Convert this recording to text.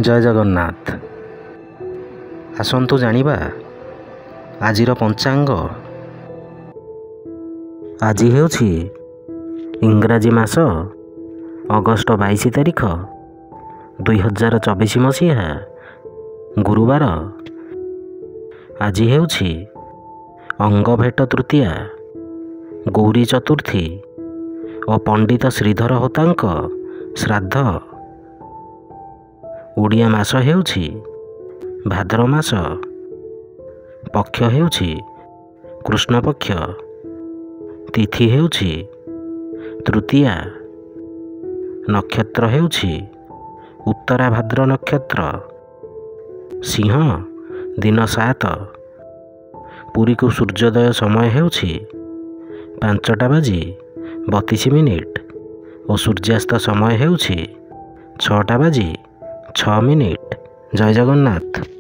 ଜୟ ଜଗନ୍ନାଥ। ଆସନ୍ତୁ ଜାଣିବା ଆଜିର ପଞ୍ଚାଙ୍ଗ। ଆଜି ହେଉଛି ଇଂରାଜୀ ମାସ ଅଗଷ୍ଟ 22 ତାରିଖ 2024 ମସିହା ଗୁରୁବାର। ଆଜି ହେଉଛି ଅଙ୍ଗଭେଟ ତୃତୀୟା, ଗୌରୀ ଚତୁର୍ଥୀ ଓ ପଣ୍ଡିତ ଶ୍ରୀଧର ହୋତାଙ୍କ ଶ୍ରାଦ୍ଧ। ଓଡ଼ିଆ ମାସ ହେଉଛି ଭାଦ୍ର ମାସ। ପକ୍ଷ ହେଉଛି କୃଷ୍ଣପକ୍ଷ। ତିଥି ହେଉଛି ତୃତୀୟା। ନକ୍ଷତ୍ର ହେଉଛି ଉତ୍ତରା ଭାଦ୍ର ନକ୍ଷତ୍ର। ସିଂହ ଦିନ 7। ପୁରୀକୁ ସୂର୍ଯ୍ୟୋଦୟ ସମୟ ହେଉଛି 5:32 ଓ ସୂର୍ଯ୍ୟାସ୍ତ ସମୟ ହେଉଛି 6:06। ଜୟ ଜଗନ୍ନାଥ।